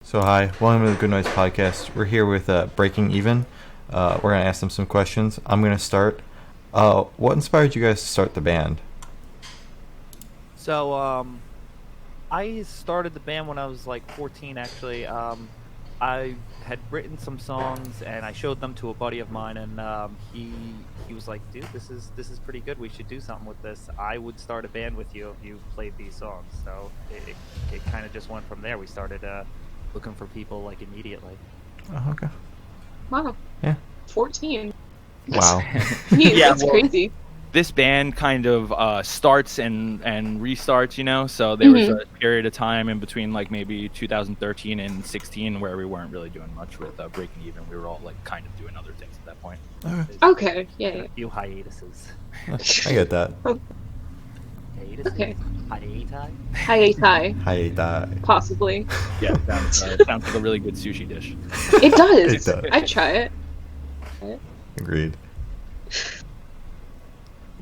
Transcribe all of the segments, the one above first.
So hi, welcome to the Good Noise Podcast. We're here with Breaking Even. We're gonna ask them some questions. I'm gonna start. What inspired you guys to start the band? So, I started the band when I was like 14, actually. I had written some songs and I showed them to a buddy of mine, and he was like, "Dude, this is pretty good. We should do something with this. I would start a band with you if you played these songs." So it kind of just went from there. We started looking for people like immediately. Oh, okay. Wow. Yeah. 14. Wow. Jeez, Yeah, that's well, crazy. This band kind of starts and restarts, So there was a period of time in between, like maybe 2013 and 16, where we weren't really doing much with Breaking Even. We were all like kind of doing other things at that point. Okay, yeah. A few hiatuses. I get that. Hiatuses? Okay. Hiati? Hiatai, Hi, die. possibly. Yeah, sounds like a really good sushi dish. It does. It does. I'd try it. Agreed.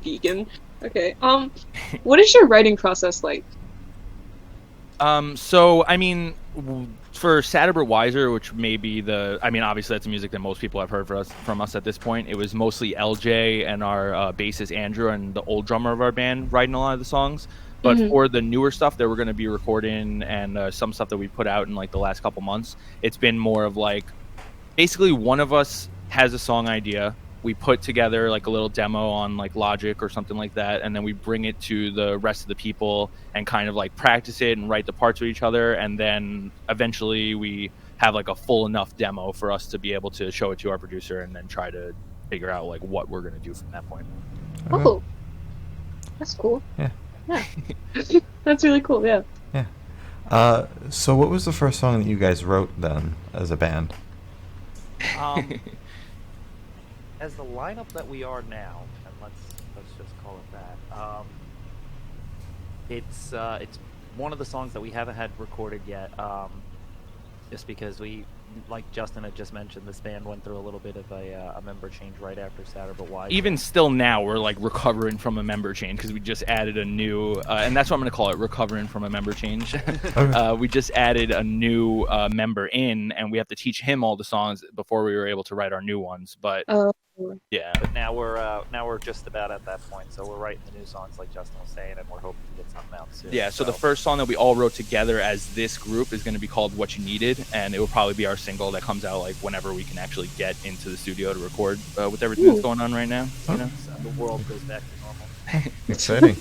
Vegan. Okay. What is your writing process like? So I mean, for Satterbert Wiser, which may be obviously that's music that most people have heard from us at this point. It was mostly LJ and our bassist Andrew and the old drummer of our band writing a lot of the songs. But for the newer stuff that we're going to be recording and some stuff that we put out in like the last couple months, it's been more of like basically one of us has a song idea. We put together like a little demo on like Logic or something like that, and then we bring it to the rest of the people and kind of like practice it and write the parts with each other, and then eventually we have like a full enough demo for us to be able to show it to our producer and then try to figure out like what we're going to do from that point. Oh, that's cool. Yeah. Yeah. That's really cool, yeah. Yeah. So what was the first song that you guys wrote then as a band? As the lineup that we are now, and let's just call it that. It's one of the songs that we haven't had recorded yet. Just because we, like Justin had just mentioned, this band went through a little bit of a member change right after Satterbert Wiser. Even still now, we're like recovering from a member change because we just added a new, and that's what I'm going to call it, recovering from a member change. Okay. We just added a new member in, and we have to teach him all the songs before we were able to write our new ones. But Oh. yeah, But now we're just about at that point, so we're writing the new songs like Justin was saying, and we're hoping to get something out soon. yeah. So the first song that we all wrote together as this group is going to be called "What You Needed," and it will probably be our single that comes out like whenever we can actually get into the studio to record with everything that's going on right now. Oh. You know? So the world goes back to normal. Exciting.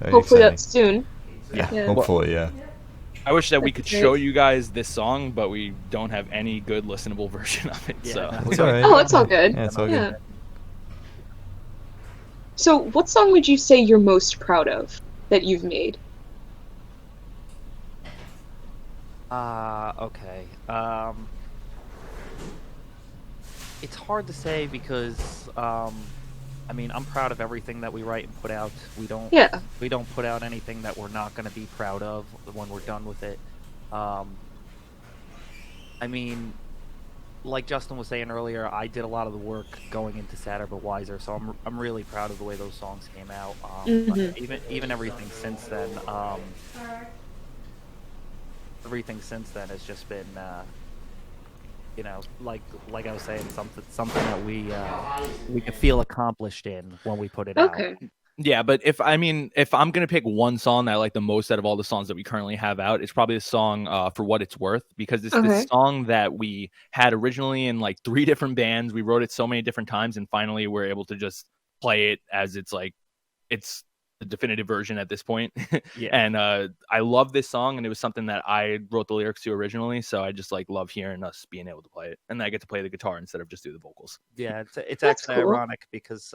Very Hopefully exciting. that's soon. Yeah, Yeah. hopefully, yeah. I wish that we could That's great. show you guys this song, but we don't have any good listenable version of it. Yeah, So no. It's alright. Oh, it's all good. Yeah, it's all Yeah. good. So, what song would you say you're most proud of that you've made? Okay. It's hard to say because I'm proud of everything that we write and put out. Yeah. We don't put out anything that we're not going to be proud of when we're done with it. Like Justin was saying earlier, I did a lot of the work going into Satterbert Wiser, so I'm really proud of the way those songs came out. Mhm. Even everything since then. Everything since then has just been, like I was saying, something that we can feel accomplished in when we put it out. Okay. yeah, but if I'm gonna pick one song that I like the most out of all the songs that we currently have out, it's probably the song "For What It's Worth" because it's Okay. this song that we had originally in like 3 different bands. We wrote it so many different times, and finally we're able to just play it as it's the definitive version at this point. Yeah. And I love this song, and it was something that I wrote the lyrics to originally, so I just like love hearing us being able to play it, and I get to play the guitar instead of just do the vocals. Yeah, it's That's actually cool. ironic because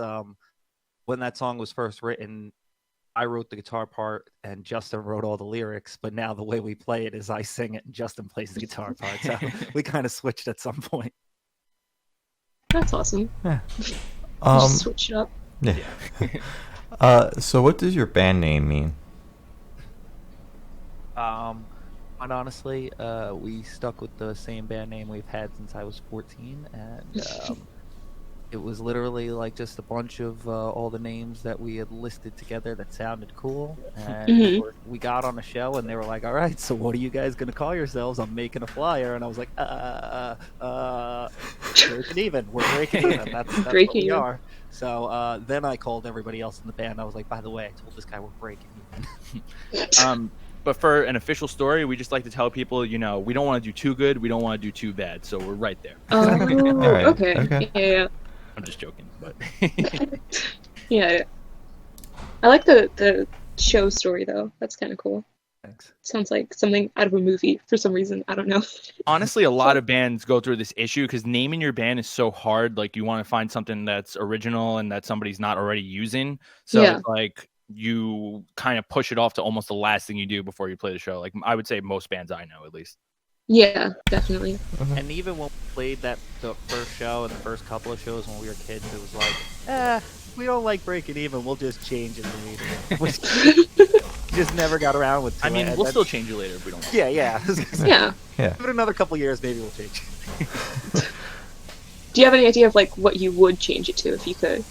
when that song was first written, I wrote the guitar part and Justin wrote all the lyrics. But now the way we play it is I sing it and Justin plays the guitar part. So we kind of switched at some point. That's awesome. Yeah. Just switch it up. Yeah. So what does your band name mean? And honestly, we stuck with the same band name we've had since I was 14, and It was literally like just a bunch of all the names that we had listed together that sounded cool, and we got on a show, and they were like, "All right, so what are you guys gonna call yourselves?" I'm making a flyer, and I was like, breaking even. We're breaking even. That's Breaking what we even. are." So then I called everybody else in the band. I was like, "By the way, I told this guy we're breaking even." But for an official story, we just like to tell people, we don't want to do too good, we don't want to do too bad, so we're right there. Oh, Alright, okay. okay. Yeah. I'm just joking, but Yeah. I like the show story though. That's kind of cool. Thanks. Sounds like something out of a movie for some reason. I don't know. honestly, a lot of bands go through this issue because naming your band is so hard. Like, you want to find something that's original and that somebody's not already using. So Yeah. it's like you kind of push it off to almost the last thing you do before you play the show. Like, I would say most bands I know, at least. Yeah, definitely. And even when we played the first show and the first couple of shows when we were kids, it was like, we don't like breaking even. We'll just change it later. We just never got around with. I mean, it. we'll still change it later if we don't. Yeah, yeah. Yeah. Yeah. Give it another couple of years, maybe we'll change. Do you have any idea of like what you would change it to if you could?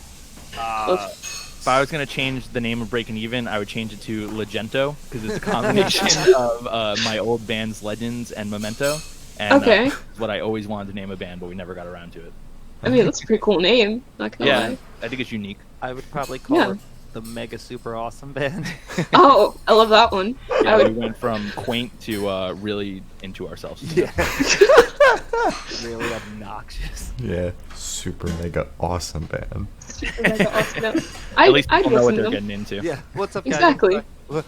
If I was going to change the name of Breaking Even, I would change it to Legento, because it's a combination of my old band's Legends and Memento. And Okay. it's what I always wanted to name a band, but we never got around to it. I mean, that's a pretty cool name. Not gonna Yeah, lie. I think it's unique. I would probably call Yeah. it the Mega Super Awesome Band. Oh, I love that one. Yeah, I we would. went from quaint to really into ourselves. Yeah. Really obnoxious. Yeah. Super mega awesome band. Mega awesome. At least I'd people know what listen to they're them. getting into. Yeah. What's up, guys? Exactly.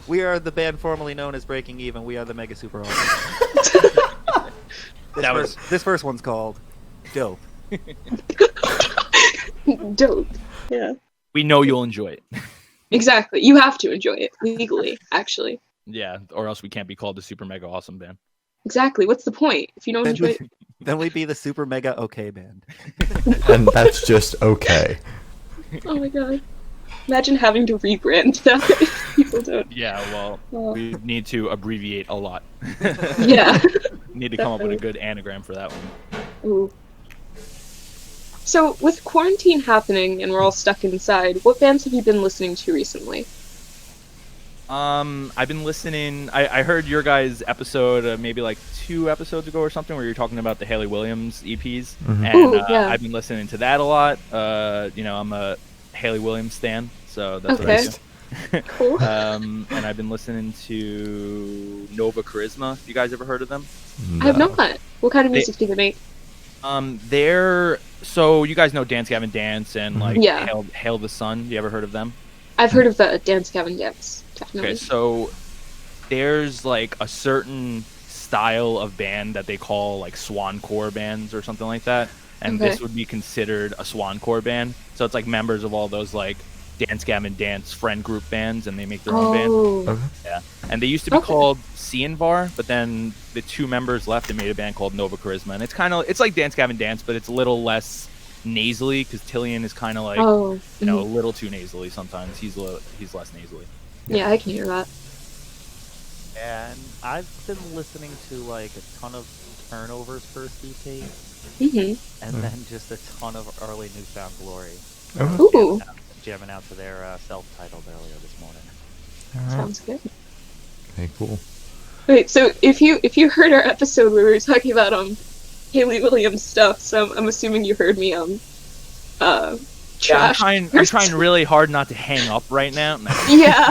We are the band formerly known as Breaking Even. We are the Mega Super Awesome. This first one's called Dope. Dope. Yeah. We know you'll enjoy it. Exactly. You have to enjoy it legally, actually. Yeah, or else we can't be called the Super Mega Awesome Band. Exactly. What's the point if you don't enjoy it? Then we'd be the Super Mega OK Band. And that's just okay. Oh my god. Imagine having to rebrand that if people don't. Yeah, well, Oh. we need to abbreviate a lot. Yeah. Need to come up with a good anagram for that one. Ooh. So, with quarantine happening and we're all stuck inside, what bands have you been listening to recently? I've been listening. I heard your guys' episode maybe like 2 episodes ago or something, where you're talking about the Haley Williams EPs, Mhm. and Ooh, yeah. I've been listening to that a lot. I'm a Haley Williams stan, so that's Okay. what I do. Cool. And I've been listening to Nova Charisma. You guys ever heard of them? I have No. not. What kind of music do they make? So you guys know Dance Gavin Dance and like Yeah. Hail the Sun. You ever heard of them? I've heard of the Dance Gavin Dance. Definitely. Okay, so there's like a certain style of band that they call like swancore bands or something like that, and Okay. this would be considered a swancore band. So it's like members of all those like Dance Gavin Dance friend group bands, and they make their own band. Oh. Okay. Yeah, and they used to be Okay. called Cianvar, but then the 2 members left and made a band called Nova Charisma, and it's like Dance Gavin Dance, but it's a little less nasally because Tillian is kind of like Oh. a mhm. little too nasally sometimes. He's less nasally. Yeah, I can hear that. And I've been listening to like a ton of Turnover's first EP, hmm and then just a ton of early Newfound Glory. Okay. Ooh, Jamming out to their self-titled earlier this morning. All right. sounds good. Okay, cool. Wait, so if you heard our episode where we were talking about Haley Williams stuff, so I'm assuming you heard me trash. I'm trying really hard not to hang up right now. Yeah.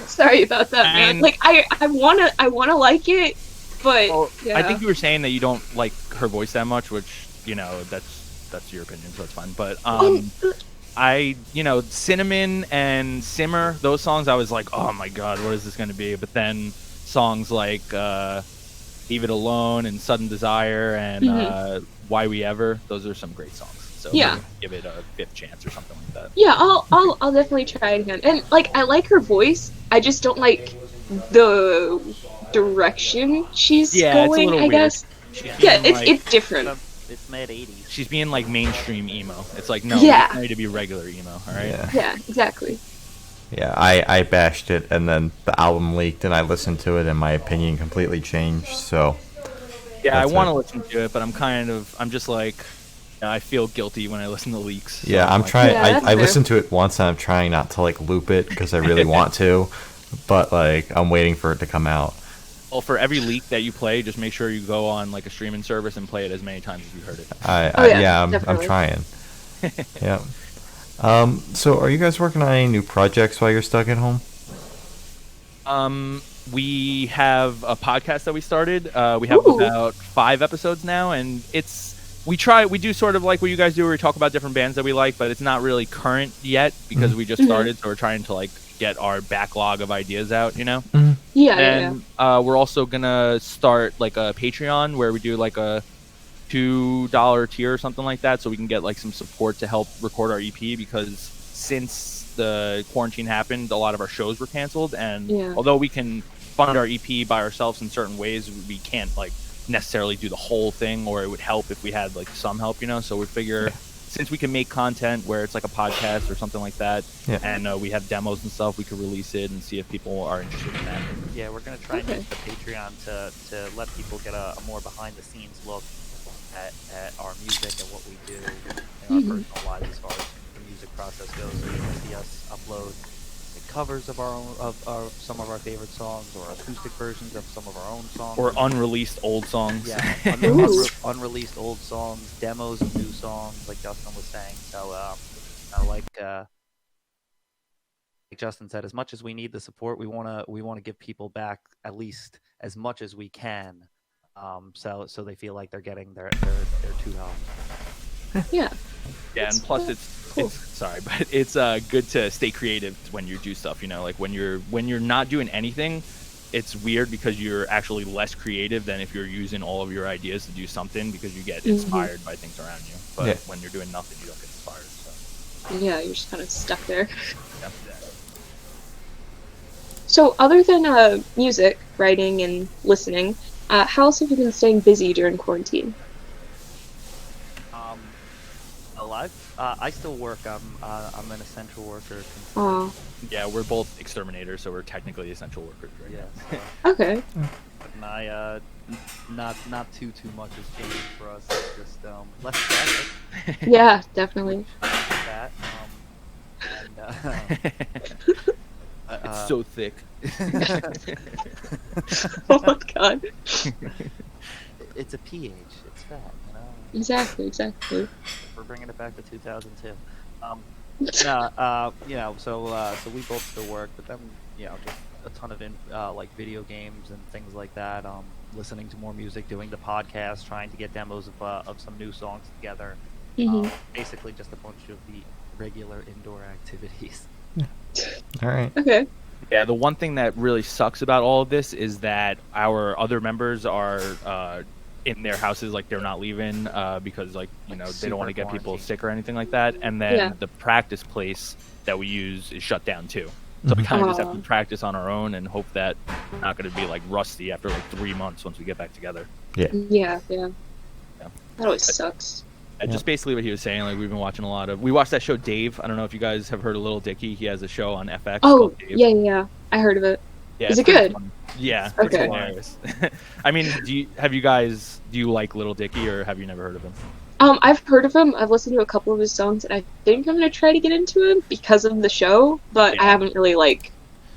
Sorry about that, man. And- Like I wanna like it, but Well, yeah. I think you were saying that you don't like her voice that much, which that's your opinion, so it's fine. But Cinnamon and Simmer, those songs, I was like, oh my god, what is this going to be? But then songs like Leave It Alone and Sudden Desire and Why We Ever, those are some great songs. So Yeah. maybe give it a 5th chance or something like that. Yeah, I'll definitely try it again. And like I like her voice, I just don't like the direction she's Yeah, it's a going, little I weird. guess. She's Yeah, being, it's different. It's mid 80s. she's being like mainstream emo. It's like, no, Yeah. we need to be regular emo, all right? Yeah. Yeah, exactly. Yeah, I bashed it, and then the album leaked, and I listened to it, and my opinion completely changed. So Yeah, I That's want to it. listen to it, but I'm just like, I feel guilty when I listen to leaks. So Yeah, I'm like, trying. Yeah, that's I fair. listened to it once, and I'm trying not to like loop it because I really want to, but like I'm waiting for it to come out. Well, for every leak that you play, just make sure you go on like a streaming service and play it as many times as you heard it. I'm definitely. trying. Yeah. So are you guys working on any new projects while you're stuck at home? We have a podcast that we started. We have Ooh. about 5 episodes now, and we do sort of like what you guys do, where we talk about different bands that we like, but it's not really current yet because we just started, so we're trying to like get our backlog of ideas out, you know. Yeah, And we're also gonna start like a Patreon where we do like a $2 tier or something like that, so we can get like some support to help record our EP, because since the quarantine happened, a lot of our shows were canceled, and Yeah. although we can fund our EP by ourselves in certain ways, we can't like necessarily do the whole thing, or it would help if we had like some help, you know. So we figure since we can make content where it's like a podcast or something like that, Yeah. and we have demos and stuff, we could release it and see if people are interested in that. Yeah, we're gonna try and Okay. use the Patreon to let people get a more behind the scenes look at our music and what we do in our personal lives as far as the music process goes. So you can see us upload like, covers of some of our favorite songs, or acoustic versions of some of our own songs, Or unreleased old songs. yeah, Ooh. unreleased old songs, demos of new songs, like Justin was saying. So, like Justin said, as much as we need the support, we wanna give people back at least as much as we can, so they feel like they're getting their $2. Yeah. Yeah, and plus Cool. it's sorry, but it's good to stay creative when you do stuff. You know, like when you're not doing anything, it's weird because you're actually less creative than if you're using all of your ideas to do something, because you get inspired by things around you. But Yeah. when you're doing nothing, you don't get inspired. So Yeah, you're just kind of stuck there. yeah. So, other than music, writing, and listening, how else have you been staying busy during quarantine? Alive. I still work. I'm an essential worker. Oh, Yeah, we're both exterminators, so we're technically essential workers, right? Yeah. okay. But my not too much has changed for us. It's just less traffic. Yeah, definitely. That. It's so thick. Oh my god. It's a pH. It's fat. You know. Exactly. We're bringing it back to 2002. So we both still work, but then just a ton of like video games and things like that. Listening to more music, doing the podcast, trying to get demos of some new songs together. Basically, just a bunch of the regular indoor activities. All right. Okay. Yeah, the one thing that really sucks about all of this is that our other members are in their houses, like they're not leaving because like they don't want to get people sick or anything like that. And then the practice place that we use is shut down too. So we kind of just have to practice on our own and hope that we're not going to be like rusty after like 3 months once we get back together. Yeah. That always sucks. And just basically what he was saying, like we've been watching we watched that show Dave. I don't know if you guys have heard of Little Dicky. He has a show on FX Oh, called Dave. yeah. I heard of it. Yeah, Is it's it pretty good? fun. Yeah, Okay. it's hilarious. I mean, do you like Little Dicky, or have you never heard of him? I've heard of him. I've listened to a couple of his songs, and I think I'm gonna try to get into him because of the show, but I haven't really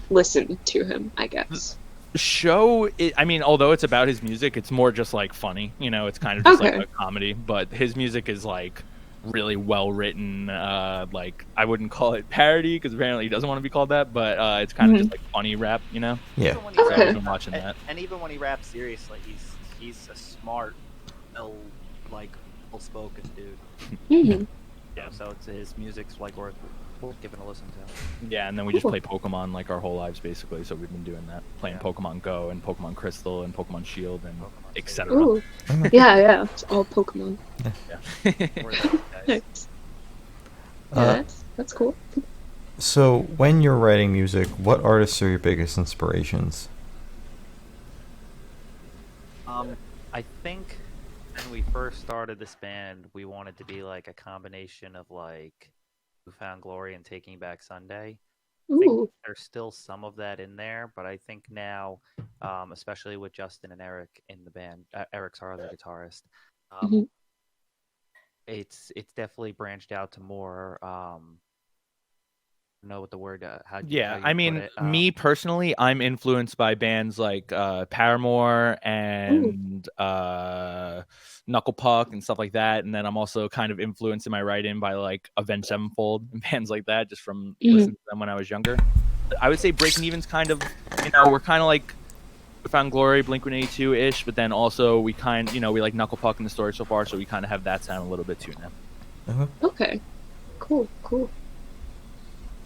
listened to him, I guess. Show, I mean, although it's about his music, it's more just like funny. It's kind of just like a comedy, but his music is like really well written. Like I wouldn't call it parody because apparently he doesn't want to be called that, but it's kind of just like funny rap. Yeah. Even when he Okay. raps- I've been watching that. And even when he raps seriously, he's a smart, well spoken dude. Yeah, so his music's like worth giving a listen to. Yeah, and then we just Cool. play Pokemon like our whole lives basically. So we've been doing that, playing Pokemon Go and Pokemon Crystal and Pokemon Shield and Pokemon etc. Ooh. Yeah. It's all Pokemon. We're those guys. Nice. Uh, Yeah, that's cool. So when you're writing music, what artists are your biggest inspirations? I think when we first started this band, we wanted to be like a combination of like Who Found Glory and Taking Back Sunday. I think Ooh. there's still some of that in there, but I think now, especially with Justin and Eric in the band, Eric's our other guitarist. Mhm. it's definitely branched out to more. I don't know what the word. How Yeah, you I put mean, it. me personally, I'm influenced by bands like Paramore Ooh. and Knuckle Puck and stuff like that. And then I'm also kind of influenced in my writing by like Avenged Sevenfold and bands like that, just from listening to them when I was younger. I would say Breaking Even's kind of, we're kind of like Found Glory, Blink-182 ish, but then also we we like Knuckle Puck in the story so far, so we kind of have that sound a little bit too now. Okay. Cool.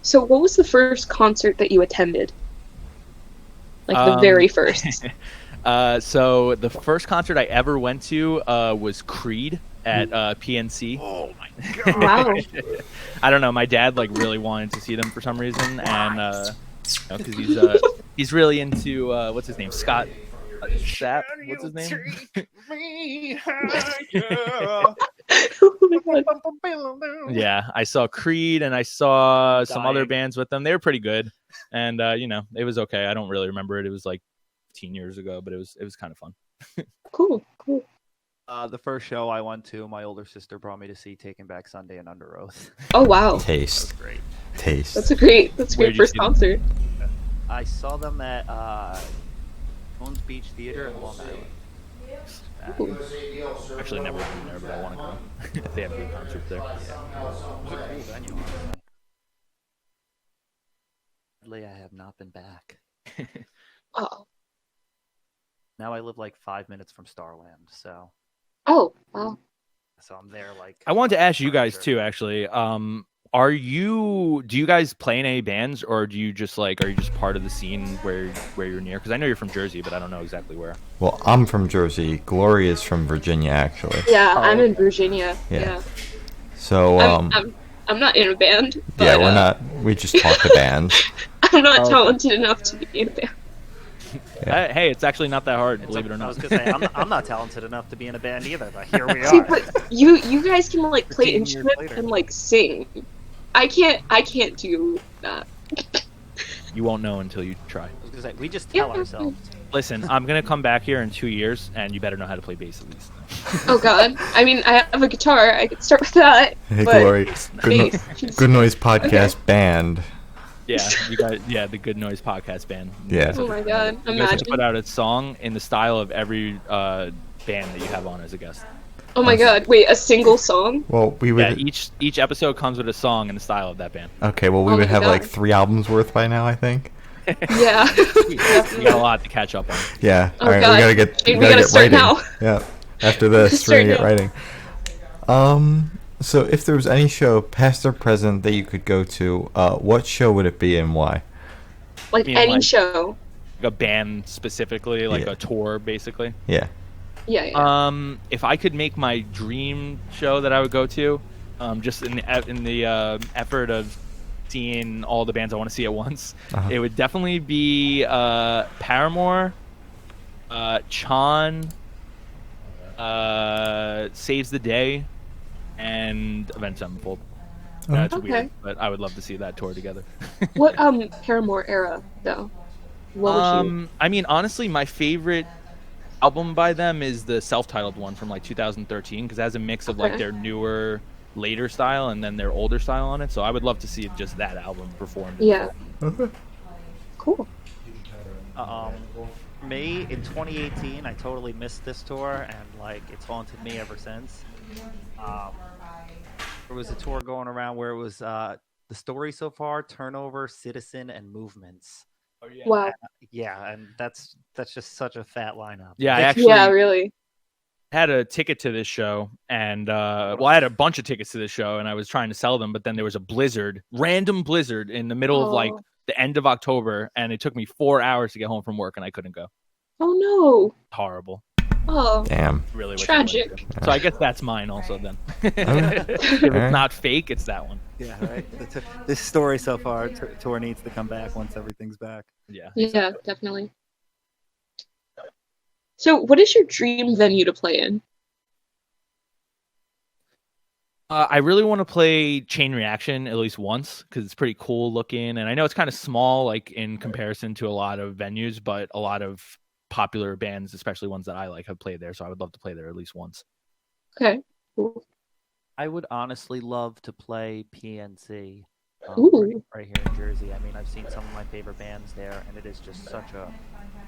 So, what was the first concert that you attended? Like the very first. So the first concert I ever went to was Creed at PNC. Oh my god! Wow. I don't know. My dad like really wanted to see them for some reason, and because he's really into what's his name, Scott Stapp. What's his name? Oh my God. Yeah, I saw Creed and I saw some other bands with them. They were pretty good, and it was okay. I don't really remember it. It was like 15 years ago, but it was kind of fun. Cool. The first show I went to, my older sister brought me to see Taking Back Sunday and Under Oath. Oh wow. That was Taste. great. Taste. That's a great Where'd you first see them? concert. I saw them at Owens Beach Theater in Long Island. Ooh. Actually, never been there, but I want to go. They have good concerts there. It was a cool venue, honestly. Sadly, I have not been back. Oh. Now I live like 5 minutes from Starland, so Oh wow. I'm there like. I wanted to ask you guys furniture. too, actually. Do you guys play in any bands, or are you just part of the scene where you're near? Because I know you're from Jersey, but I don't know exactly where. Well, I'm from Jersey. Glory is from Virginia, actually. Yeah, Oh. I'm in Virginia. Yeah. Yeah. So, I'm not in a band. But, yeah, we're not. We just talk to bands. I'm not Oh. talented enough to be in a band. Yeah. Hey, it's actually not that hard, It's believe it or I was not. gonna say I'm not talented enough to be in a band either, but here we See, are. but you guys can like play 15 years instruments later. and like sing. I can't do that. You won't know until you try. I was gonna say we just tell Yeah. ourselves. Listen, I'm gonna come back here in 2 years, and you better know how to play bass at least. Oh god. I mean, I have a guitar. I could start with that. Hey, but Glory. Good, no- bass, jeez. Good Noise Podcast Band. Yeah, you guys. Yeah, the Good Noise Podcast band. Yeah. Oh my god. You guys have to Imagine. put out a song in the style of every band that you have on as a guest. Oh my god. Wait, a single song? Well, we would. Yeah, each episode comes with a song in the style of that band. Okay, well, we Oh would my have like God. 3 albums worth by now, I think. Yeah. We got a lot to catch up on. Yeah. Oh, All right, God. we gotta get. Hey, We we gotta gotta get start writing. now. Yeah. After this, we're Start gonna get now. writing. So if there was any show, past or present, that you could go to, what show would it be and why? Like mean, any like- show. Like a band specifically, like Yeah. a tour, basically. Yeah. Yeah. If I could make my dream show that I would go to, just in the effort of seeing all the bands I want to see at once, Uh-huh. it would definitely be Paramore, Chan, Saves the Day, and Avenged Sevenfold. That's Okay. weird, but I would love to see that tour together. What Paramore era though? What would you? I mean, honestly, my favorite album by them is the self-titled one from like 2013 because it has a mix of like Okay. their newer, later style and then their older style on it. So I would love to see just that album performed. Yeah. Okay. Cool. For me in 2018, I totally missed this tour, and like it's haunted me ever since. There was a tour going around where it was the story so far: Turnover, Citizen, and Movements. Wow. Yeah, and that's just such a fat lineup. Yeah, I It's- actually Yeah, really. had a ticket to this show, and well, I had a bunch of tickets to this show, and I was trying to sell them, but then there was a blizzard, random blizzard, in the middle of like Oh. the end of October, and it took me 4 hours to get home from work, and I couldn't go. Oh Horrible. no. Oh. Damn. Really wish I went Tragic. to. So I guess that's mine also then. If Alright. it's not fake, it's that one. Yeah, right. This story so far, tour needs to come back once everything's back. Yeah. Yeah, definitely. So, what is your dream venue to play in? I really want to play Chain Reaction at least once because it's pretty cool looking, and I know it's kind of small, like in comparison to a lot of venues, but a lot of popular bands, especially ones that I like, have played there. So I would love to play there at least once. Okay. Cool. I would honestly love to play PNC Ooh. right here in Jersey. I mean, I've seen some of my favorite bands there, and it is just such a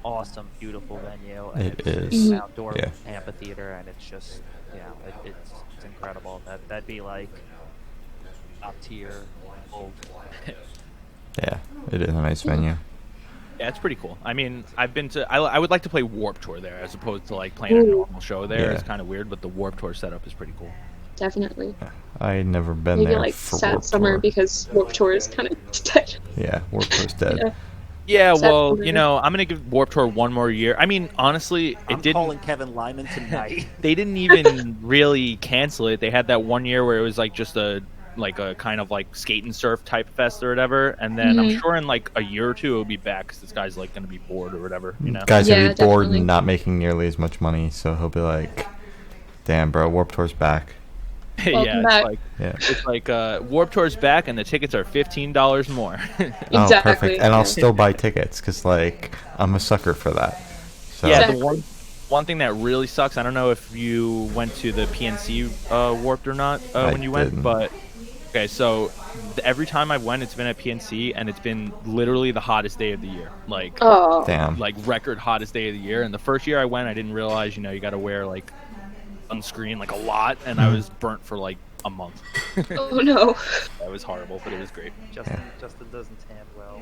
awesome, beautiful venue. And It it's is. an outdoor Yeah. amphitheater, and it's just it's incredible. That'd be like top tier gold. Yeah, it is a nice venue. Yeah, it's pretty cool. I mean, I've been to. I would like to play Warped Tour there as opposed to like playing a Ooh. normal show there. Yeah. It's kind of weird, but the Warped Tour setup is pretty cool. Definitely. I had never been Maybe there like for Sad Warped Summer Tour. because Warped Tour is kind of dead. Yeah, Warped Tour's dead. Yeah. Yeah, Sad well, Summer. you know, I'm gonna give Warped Tour one more year. I mean, honestly, I'm it didn't. calling Kevin Lyman tonight. They didn't even really cancel it. They had that one year where it was like just a kind of like skate and surf type fest or whatever, and then I'm Mhm. sure in like a year or two it'll be back because this guy's like gonna be bored or whatever, you know. Guys gonna Yeah, be bored definitely. and not making nearly as much money, so he'll be like, "Damn, bro, Warped Tour's back." Yeah, Welcome back. Yeah. it's like Warped Tour's back and the tickets are $15 more. Oh, Exactly, perfect. And I'll yeah. still buy tickets because, like, I'm a sucker for that. So, Yeah, Exactly. the one thing that really sucks. I don't know if you went to the PNC Warped or not I when you went, didn't. but okay. So every time I've went, it's been at PNC, and it's been literally the hottest day of the year. Like Oh. damn. like record hottest day of the year. And the first year I went, I didn't realize, you know, you got to wear like sunscreen like a lot, and I was burnt for like a month. Oh no. That was horrible, but it was great. Justin doesn't tan well.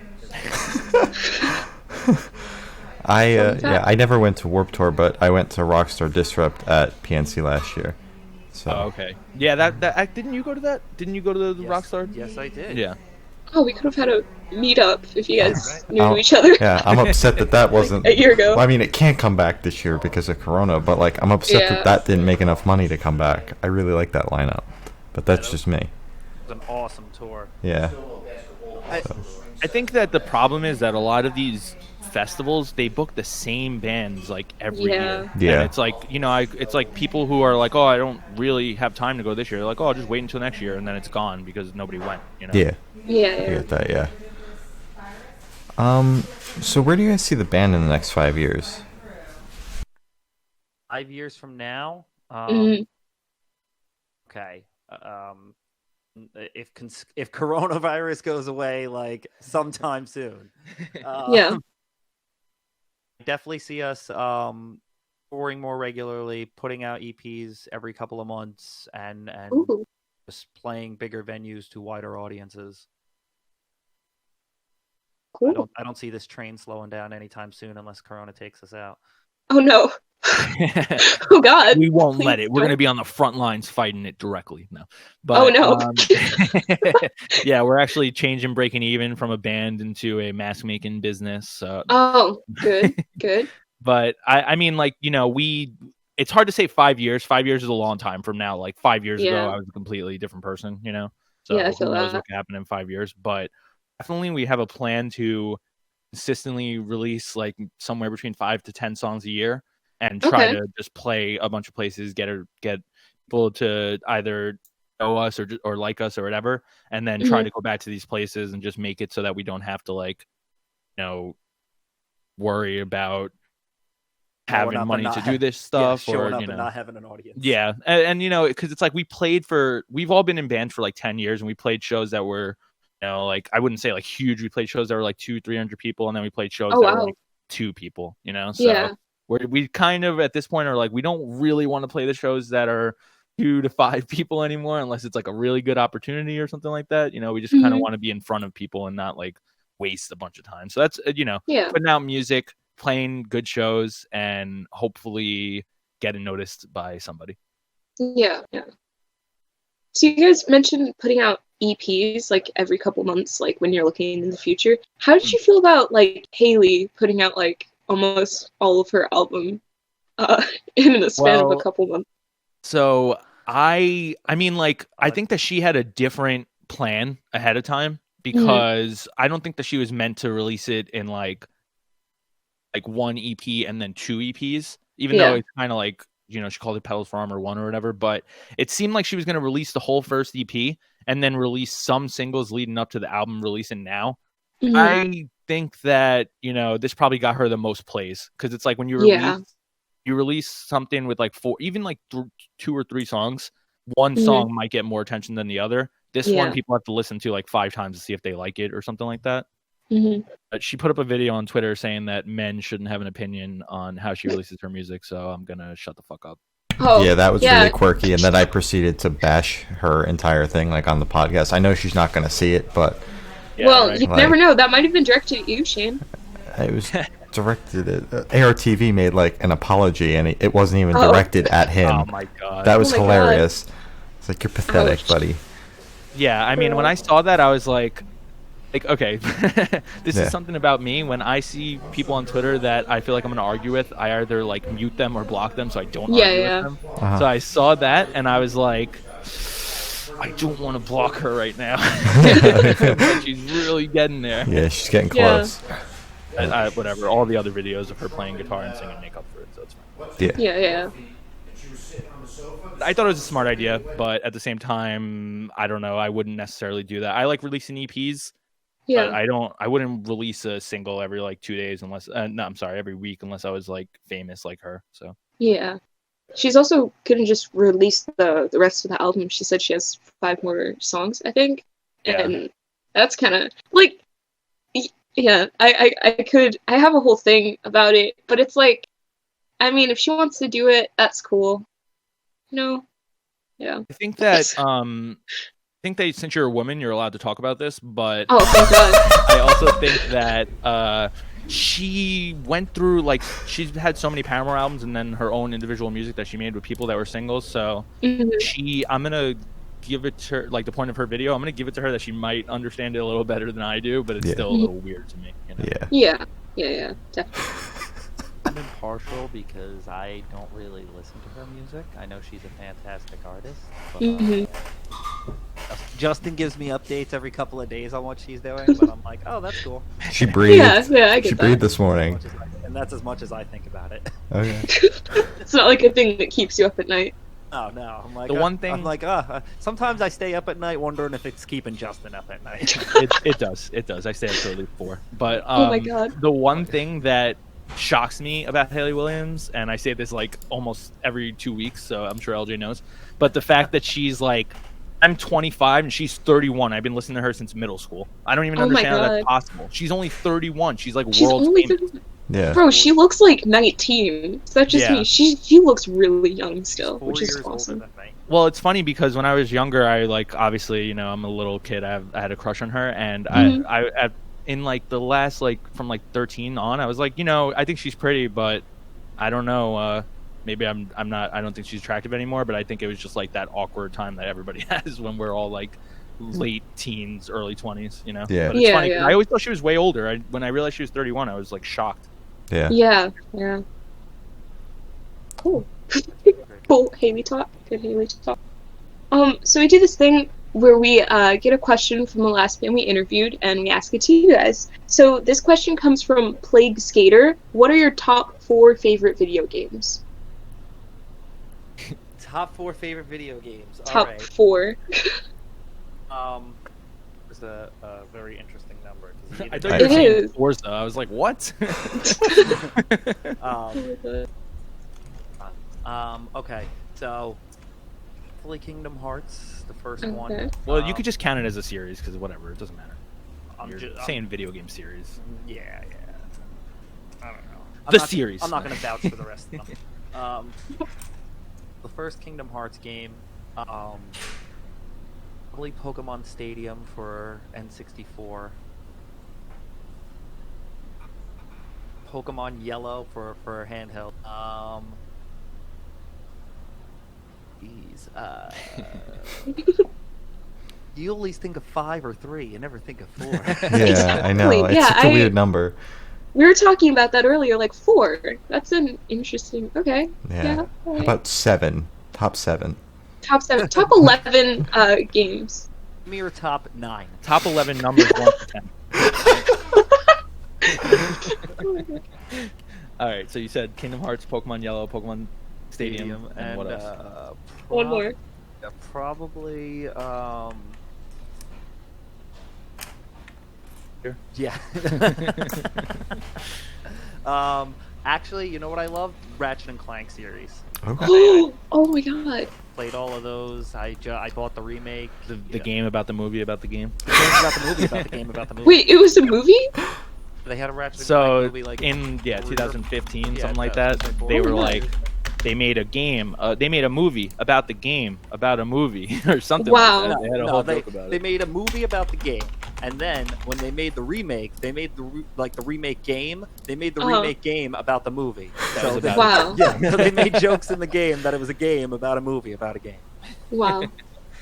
I never went to Warped Tour, but I went to Rockstar Disrupt at PNC last year. So Oh, okay. Yeah, that didn't you go to that? Didn't you go to the Yes, Rockstar? Yes, I did. Yeah. Oh, we could have had a meetup if you guys Right. knew Oh, each other. yeah, I'm upset that wasn't A year ago. Well, I mean, it can't come back this year because of Corona, but like I'm upset Yeah. that didn't make enough money to come back. I really like that lineup, but that's just me. It was an awesome tour. Yeah. I think that the problem is that a lot of these festivals, they book the same bands like every Yeah. year. Yeah. And it's like, you know, it's like people who are like, oh, I don't really have time to go this year. They're like, oh, I'll just wait until next year, and then it's gone because nobody went. You know. Yeah. Yeah, I yeah. get that. Yeah. So where do you guys see the band in the next 5 years? 5 years from now. Mhm. Okay. If coronavirus goes away, like sometime soon. Yeah. Definitely see us touring more regularly, putting out EPs every couple of months, and Ooh. just playing bigger venues to wider audiences. Cool. I don't see this train slowing down anytime soon unless Corona takes us out. Oh no. Oh god. We won't Please let it. We're don't. going to be on the front lines fighting it directly. No. But, Oh, no. yeah, we're actually changing Breaking Even from a band into a mask making business. Oh, good. Good. But I mean, like, you know, it's hard to say 5 years. 5 years is a long time from now. Like 5 years ago, Yeah. I was a completely different person, you know? So Yeah, I feel who knows that. what can happen in 5 years. But definitely we have a plan to consistently release like somewhere between 5 to 10 songs a year and try Okay. to just play a bunch of places, get people to either know us or like us or whatever, and then try Mhm. to go back to these places and just make it so that we don't have to like, you know, worry about Showing having up and money not to ha- do this stuff showing or up you and know. not having an audience. Yeah, and you know, because it's like we've all been in bands for like 10 years, and we played shows that were, you know, like I wouldn't say like huge. We played shows that were like 200-300 people, and then we played shows Oh, that were wow. like 2 people. You know, so Yeah. we kind of at this point are like we don't really want to play the shows that are 2 to 5 people anymore, unless it's like a really good opportunity or something like that. You know, we just kind of Mhm. want to be in front of people and not like waste a bunch of time. So that's you know, Yeah. putting out music, playing good shows, and hopefully getting noticed by somebody. Yeah. Yeah. So you guys mentioned putting out EPs like every couple months, like when you're looking in the future. How did you feel about like Haley putting out like almost all of her album in the span of Well, a couple months? So I mean, like, I think that she had a different plan ahead of time because I don't think that she was meant to release it in like one EP and then 2 EPs, even though Yeah. it's kind of like, you know, she called it Petals for Armor 1 or whatever, but it seemed like she was going to release the whole first EP and then release some singles leading up to the album releasing now. Mhm. I think that, you know, this probably got her the most plays because it's like when you release Yeah. you release something with like 4, even like 2 or 3 songs, one Mhm. song might get more attention than the other. This one Yeah. people have to listen to like 5 times to see if they like it or something like that. Hmm. But she put up a video on Twitter saying that men shouldn't have an opinion on how she releases her music, so I'm gonna shut the fuck up. Oh, Yeah, that was yeah. really quirky, and then I proceeded to bash her entire thing like on the podcast. I know she's not going to see it, but Yeah, well, right. you Like- never know. That might have been directed at you, Shane. it was directed at ARTV made like an apology, and it wasn't even Oh. directed at him. Oh my god. That was Oh my God. hilarious. It's like, you're pathetic, Ouch. buddy. Yeah, I mean, when I saw that, I was like, okay, this Yeah. is something about me. When I see people on Twitter that I feel like I'm gonna argue with, I either like mute them or block them so I don't Yeah, argue yeah. with them. Uh-huh. So I saw that and I was like, I don't want to block her right now. But she's really getting there. Yeah, she's getting Yeah. close. Whatever. All the other videos of her playing guitar and singing make up for it, so it's fine. Yeah. Yeah. I thought it was a smart idea, but at the same time, I don't know. I wouldn't necessarily do that. I like releasing EPs. Yeah. But I wouldn't release a single every like 2 days unless no, I'm sorry, every week unless I was like famous like her. So Yeah. She's also gonna just release the rest of the album. She said she has 5 more songs, I think. Yeah. And that's kind of like, yeah, I have a whole thing about it, but it's like, I mean, if she wants to do it, that's cool. No. Yeah. I think that since you're a woman, you're allowed to talk about this, but Oh, thank God. I also think that she went through like she's had so many Paramore albums and then her own individual music that she made with people that were singles. So Mhm. I'm gonna give it to her, like the point of her video. I'm gonna give it to her that she might understand it a little better than I do, but it's Yeah. still a little weird to me. You know? Yeah. Yeah, definitely. I'm impartial because I don't really listen to her music. I know she's a fantastic artist. But, Mhm. Justin gives me updates every couple of days on what she's doing, but I'm like, oh, that's cool. She breathed. Yeah, I get She that. breathed this morning. And that's as much as I think about it. Okay. It's not like a thing that keeps you up at night. Oh no, I'm like The one thing- I'm like, sometimes I stay up at night wondering if it's keeping Justin up at night. It does. I stay up till at least 4. But Oh my God. the one thing that shocks me about Haley Williams, and I say this like almost every 2 weeks, so I'm sure LJ knows, but the fact that she's like, I'm 25 and she's 31. I've been listening to her since middle school. I don't even Oh my understand how that's God. possible. She's only 31. She's like She's world only famous. Yeah. Bro, she looks like 19. So that's just Yeah. me. She looks really young still, 4 which is years awesome. older than me. Well, it's funny because when I was younger, I like obviously, you know, I'm a little kid. I had a crush on her, and Mhm. I in like the last like from like 13 on, I was like, you know, I think she's pretty, but I don't know. Maybe I'm not. I don't think she's attractive anymore. But I think it was just like that awkward time that everybody has when we're all like late teens, early 20s. You know. Yeah. But it's Yeah, funny. 'cause yeah. I always thought she was way older. When I realized she was 31, I was like shocked. Yeah. Yeah. Cool. Cool Haley talk. Good Haley talk. So we do this thing where we get a question from the last band we interviewed and we ask it to you guys. So this question comes from Plague Skater. What are your top 4 favorite video games? Top 4 favorite video games. Top All right. 4. It's a very interesting number. 'cause I either- thought you were It saying is. Forza. I was like, what? Okay, so Fully Kingdom Hearts, the first one. Okay. Well, you could just count it as a series because whatever, it doesn't matter. I'm You're ju- I'm- saying video game series. Yeah. I don't know. The series. I'm not gonna vouch for the rest of them. The first Kingdom Hearts game, probably Pokemon Stadium for N64. Pokemon Yellow for handheld. You always think of 5 or 3. You never think of 4. Yeah, I know. Exactly. It's Yeah, such a weird number. We were talking about that earlier, like 4. That's an interesting. Okay. Yeah. all How right. about 7? Top 7. Top 7, top 11 games. Mere top 9. Top 11 numbers 1 to 10. All right, so you said Kingdom Hearts, Pokemon Yellow, Pokemon Stadium, and what else? One more. Probably Here? Yeah. Actually, you know what I love? Ratchet and Clank series. Okay. Oh my god. played all of those. I bought the remake. The game about the movie about the game. The game about the movie about the game about the movie. Wait, it was a movie? They had a Ratchet and Clank So movie like in 2015, Yeah, something like that, 2004. they were Oh, like, they made a game. They made a movie about the game about a movie or something. Wow. Like that. They had a whole joke about they it. made a movie about the game, and then when they made the remake, they made the remake game. They made the Uh-huh. remake game about the movie. That was about Wow. Yeah, so they made jokes in the game that it was a game about a movie about a game. Wow.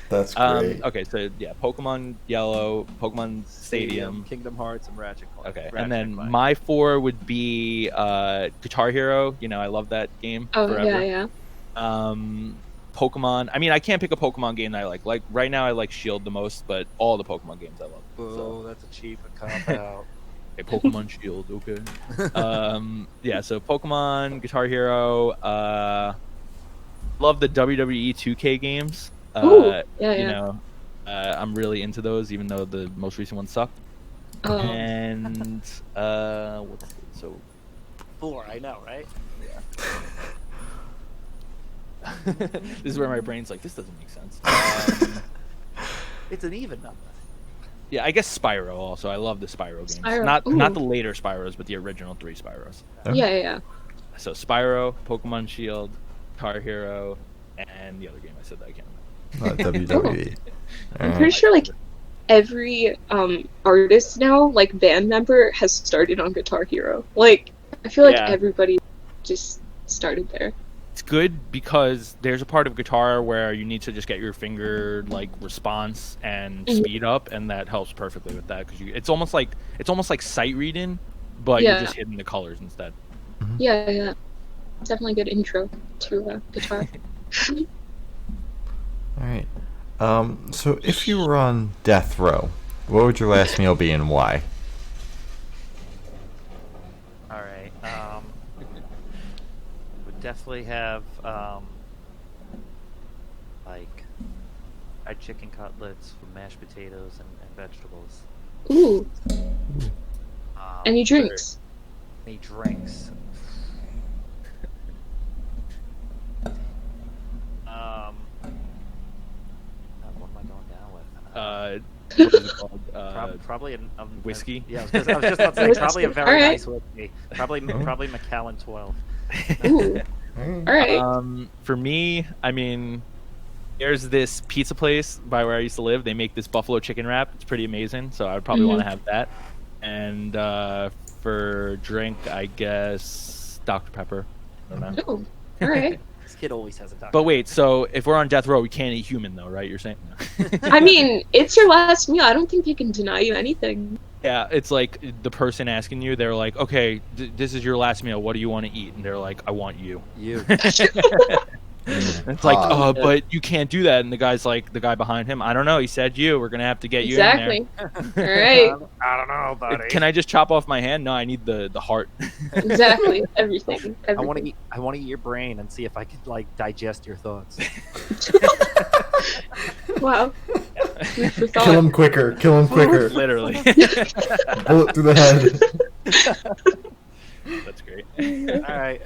That's great. Okay, so yeah, Pokemon Yellow, Pokemon Stadium. Kingdom Hearts, and Ratchet and Clank. Okay, Ratchet and then Clank. my 4 would be Guitar Hero. You know, I love that game. Oh, forever. yeah. Pokemon. I mean, I can't pick a Pokemon game that I like. Like right now, I like Shield the most, but all the Pokemon games I love. Boo, that's a cheap cop out. Okay, Pokemon Shield. Okay. Yeah. So Pokemon, Guitar Hero. Love the WWE 2K games. Ooh, yeah, You yeah. know, I'm really into those, even though the most recent ones suck. Oh. And what's it? So 4, I know, right? this is where my brain's like, this doesn't make sense. It's an even number. Yeah, I guess Spyro also. I love the Spyro games. Spyro, Not ooh. the later Spyros, but the original 3 Spyros. Yeah. So Spyro, Pokemon Shield, Guitar Hero, and the other game I said that I can't remember. WWE. I'm pretty sure like every artist now, like band member, has started on Guitar Hero. Like I feel like Yeah. everybody just started there. It's good because there's a part of guitar where you need to just get your finger like response and Mhm. speed up, and that helps perfectly with that because it's almost like sight reading, but Yeah. you're just hitting the colors instead. Yeah. Definitely a good intro to guitar. All right. So if you were on death row, what would your last meal be and why? All right. Would definitely have like fried chicken cutlets with mashed potatoes and vegetables. Ooh, any for- drinks? Any drinks? What am I going down with? What is it called? Probably whiskey? Yeah, I was just about to say Whiskey. probably a very Alright. nice whiskey. Probably Macallan 12. Ooh, all right. For me, I mean, there's this pizza place by where I used to live. They make this buffalo chicken wrap. It's pretty amazing, so I'd probably want to have that. And for drink, I guess Dr. Pepper. I don't know. Oh, all right. This kid always has a doctor. But wait, so if we're on death row, we can't eat human, though, right? You're saying? I mean, it's your last meal. I don't think they can deny you anything. Yeah, it's like the person asking you, they're like, okay, this is your last meal. What do you want to eat? And they're like, I want you. you. It's like, but you can't do that. And the guy's like, the guy behind him, I don't know. He said you. We're going to have to get you in Exactly. All right. I don't know, there. buddy. Can I just chop off my hand? No, I need the heart. Exactly. Everything. I want to eat. I want to eat your brain and see if I could like digest your thoughts. Wow. Food for thought. Kill him quicker. Kill him quicker. Literally. Bullet through the head. That's great. All right.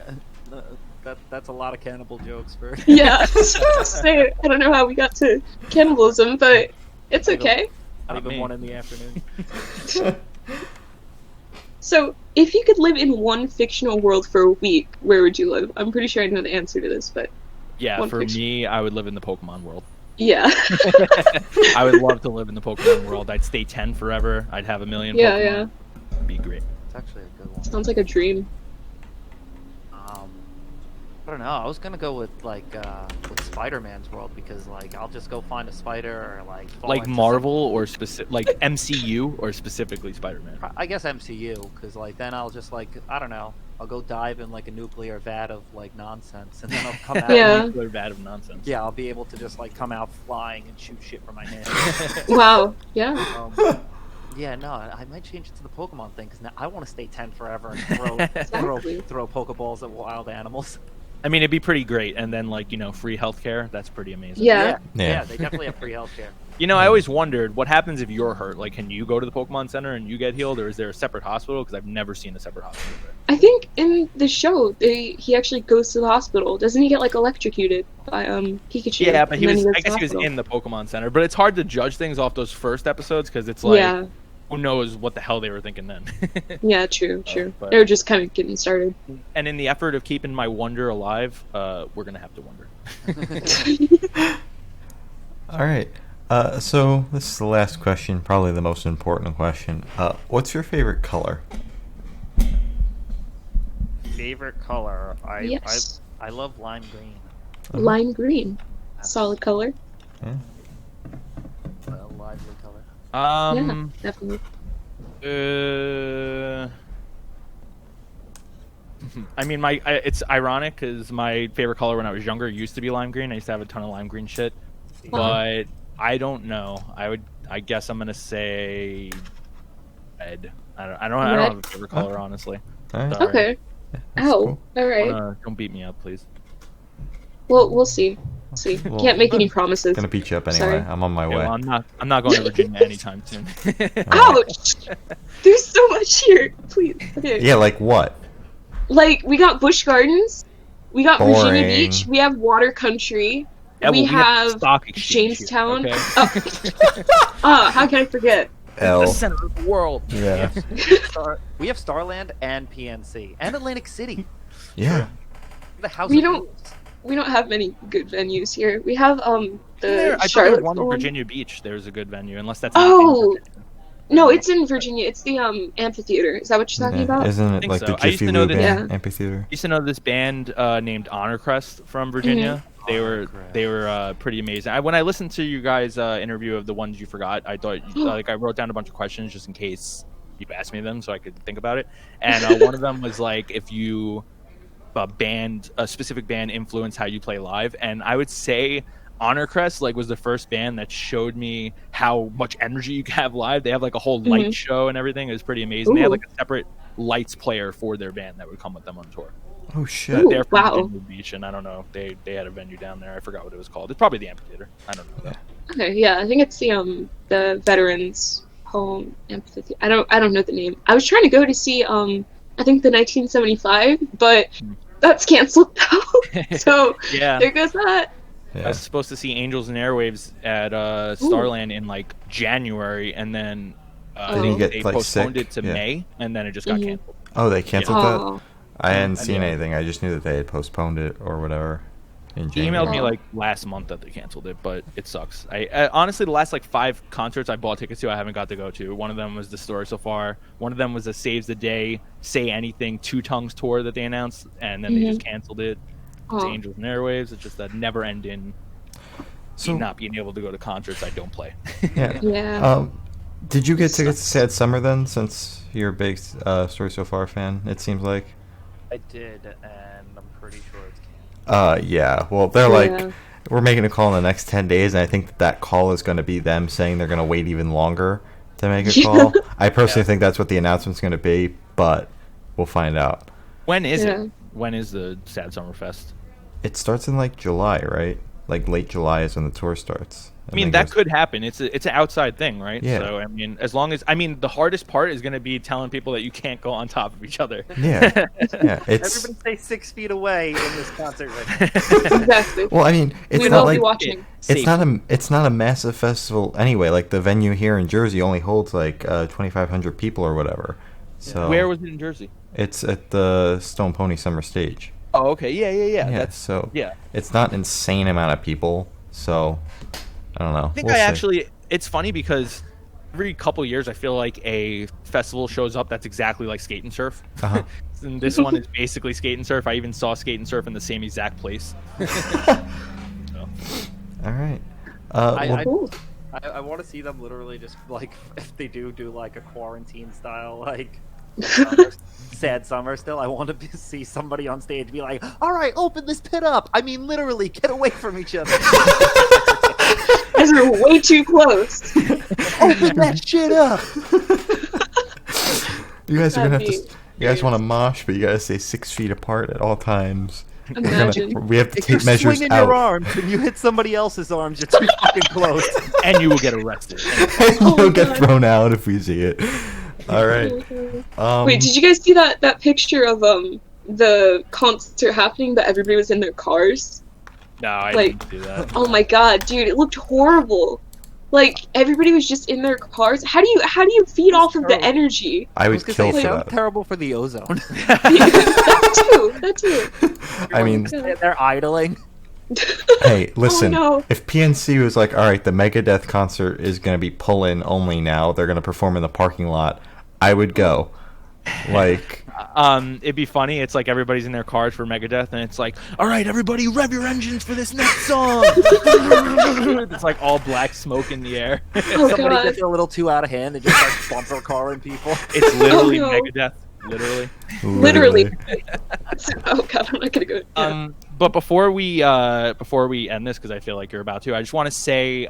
That's a lot of cannibal jokes for. Yeah. I was about to say, I don't know how we got to cannibalism, but it's okay. Not even me. 1 in the afternoon. So, if you could live in one fictional world for a week, where would you live? I'm pretty sure I know the answer to this, but Yeah, One for picture. me, I would live in the Pokemon world. yeah. I would love to live in the Pokemon world. I'd stay 10 forever. I'd have a million Yeah, Pokemon. yeah. It'd be great. It's actually a good one. Sounds like a dream. I don't know. I was gonna go with with Spider-Man's world because like I'll just go find a spider or like fall Like into Marvel or like MCU or specifically Spider-Man. I guess MCU because like then I'll just like I don't know. I'll go dive in like a nuclear vat of like nonsense and then I'll come out. Yeah. They're bad of nonsense. Yeah, I'll be able to just like come out flying and shoot shit from my hand. Wow. Yeah. Yeah, no, I might change it to the Pokemon thing because now I want to stay 10 forever and Exactly. throw Pokeballs at wild animals. I mean, it'd be pretty great, and then like free healthcare. That's pretty amazing. Yeah. Yeah, they definitely have free healthcare. I always wondered what happens if you're hurt. Like, can you go to the Pokemon Center and you get healed, or is there a separate hospital? Because I've never seen a separate hospital there. I think in the show, he actually goes to the hospital. Doesn't he get like electrocuted by Pikachu? Yeah, but and then I goes to guess the he was hospital? in the Pokemon Center. But it's hard to judge things off those first episodes because it's like, Yeah, who knows what the hell they were thinking then. yeah, true. but- They were just kind of getting started. And in the effort of keeping my wonder alive, we're gonna have to wonder. All right. So this is the last question, probably the most important question. What's your favorite color? Favorite color? Yes. I love lime green. Lime green, solid color. Yeah. A lively color. Um. Yeah, definitely. I mean, it's ironic because my favorite color when I was younger used to be lime green. I used to have a ton of lime green shit, but I don't know. I guess I'm gonna say red. I don't have a favorite color, honestly. All right. Sorry. Okay. That's Oh, cool. all right. Don't beat me up, please. Well, we'll see. See, Well, can't make any promises. Gonna beat you up anyway. Sorry. I'm on my Okay, way. well, I'm not going to Virginia anytime soon. Ouch! There's so much here. Please. Okay. Yeah, like what? Like we got Busch Gardens, we got Virginia Boring. Beach, we have Water Country, Yeah, we well, have stock exchange here, Jamestown. okay? Oh, how can I forget? The L. center of the world. Yeah. We have Starland and PNC and Atlantic City. Yeah. The House We of don't- Blues. We don't have many good venues here. We have I thought the there was Charlotte one in one. Virginia Beach. There's a good venue, unless that's Oh, no, it's in Virginia. It's the amphitheater. Is that what you're talking Yeah. about? Isn't it think like so. the I used Jiffy to know Lube that- Yeah. amphitheater? I used to know this band named Honor Crest from Virginia. Mm-hmm. They were pretty amazing. When I listened to you guys' interview of the ones you forgot, I thought like I wrote down a bunch of questions just in case you asked me them, so I could think about it. And one of them was like, if you a specific band influence how you play live, and I would say Honor Crest was the first band that showed me how much energy you can have live. They have like a whole light show and everything. It was pretty amazing. They had Ooh. like a separate lights player for their band that would come with them on tour. Oh shit. Ooh. They're from wow. Virginia Beach, and I don't know. They had a venue down there. I forgot what it was called. It's probably the amphitheater. I don't know. Okay, yeah, I think it's the Veterans Home Amphitheater. I don't know the name. I was trying to go to see I think the 1975, but that's canceled now. So Yeah, there goes that. I Yeah. was supposed to see Angels and Airwaves at Starland in like January, and then Didn't you get, they like, postponed sick? it to Yeah. May, and then it just got Mhm. canceled. Oh, they canceled that? Oh, I hadn't I seen mean- anything. I just knew that they had postponed it or whatever in He January. emailed me Oh. like last month that they canceled it, but it sucks. I honestly, the last like 5 concerts I bought tickets to, I haven't got to go to. One of them was the Story So Far. One of them was a Saves the Day, Say Anything, Two Tongues tour that they announced, and then they just canceled it. It's oh. Angels and Airwaves. It's just that never-ending So not being able to go to concerts I don't play. yeah. Yeah. Did you get tickets to Sad Summer then, since you're a big Story So Far fan? It seems like. I did, and I'm pretty sure it's canceled. Yeah. Well, they're like, Yeah. we're making a call in the next 10 days, and I think that call is going to be them saying they're going to wait even longer to make a Yeah. call. I personally think that's what the announcement's going to be, but we'll find out. When is Yeah. it? When is the Sad Summer Fest? It starts in like July, right? Like late July is when the tour starts. I mean, that could happen. It's an outside thing, right? Yeah. So, I mean, as long as... I mean, the hardest part is going to be telling people that you can't go on top of each other. Yeah. Yeah. It's Everybody stay 6 feet away in this concert right now. Exactly. well, I mean, it's we not will like be watching. it's not a massive festival anyway. Like the venue here in Jersey only holds like 2,500 people or whatever. So Where was it in Jersey? it's at the Stone Pony Summer Stage. Oh, okay. Yeah. Yeah, That's... so Yeah. it's not an insane amount of people. So I don't know. I think We'll I see. actually... It's funny because every couple years I feel like a festival shows up that's exactly like Skate and Surf. Uh-huh. And this one is basically Skate and Surf. I even saw Skate and Surf in the same exact place. So, All right. I- Cool. I want to see them literally just like if they do like a quarantine style like sad summer still. I want to see somebody on stage be like, "All right, open this pit up." I mean, literally, get away from each other. Guys are way too close. Open that shit up. you guys are gonna have That'd to. You guys want to mosh, but you gotta stay 6 feet apart at all times. Imagine. We have to If you're take measures swinging out. your arms and you hit somebody else's arms, you're too fucking close. And you will get arrested. Oh You'll my get God. thrown out if we see it. All right. Wait, did you guys see that picture of the concert happening, but everybody was in their cars? No, I Like- didn't do that. Oh my god, dude, it looked horrible. Like everybody was just in their cars. How do you feed off of the terrible. energy? I I would was gonna kill say, for it sounds that. terrible for the ozone. That too. I mean, They're idling. hey, listen. no. If PNC was like, all right, the Megadeth concert is going to be pull-in only now. They're going to perform in the parking lot. I would go. Like, It'd be funny. It's like everybody's in their cars for Megadeth, and it's like, all right, everybody, rev your engines for this next song. It's like all black smoke in the air. Oh Somebody god. gets a little too out of hand and just starts bumper carring people. It's literally no. Megadeth, literally. Literally. Oh god, I'm not gonna go. Yeah. But before we end this, because I feel like you're about to, I just want to say,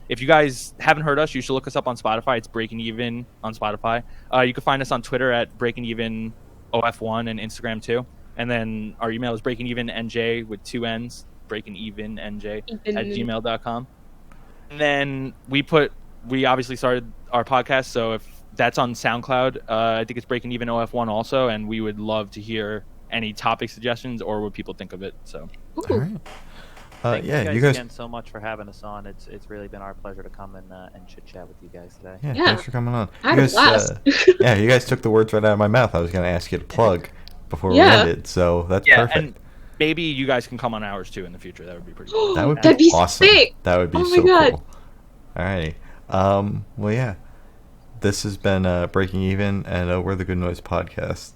if you guys haven't heard us, you should look us up on Spotify. It's Breaking Even on Spotify. You can find us on Twitter at Breaking Even OF1 and Instagram too. And then our email is breakingevenNJ with 2 N's, breakingevenNJ at gmail.com. And then we obviously started our podcast, so if that's on SoundCloud, I think it's Breaking Even OF1 also, and we would love to hear any topic suggestions or what people think of it. So all Ooh. right. Thank Yeah, you you guys guys. again so much for having us on. It's really been our pleasure to come and chit chat with you guys today. Yeah, Yeah. thanks for coming on. I had You a guys, blast. yeah, you guys took the words right out of my mouth. I was going to ask you to plug before Yeah. we ended, so that's yeah, perfect. and maybe you guys can come on ours too in the future. That would be pretty cool. That would That'd be be awesome. sick. That would be Oh my so God. cool. Alrighty. Well, yeah. This has been Breaking Even, and we're the Good Noise Podcast.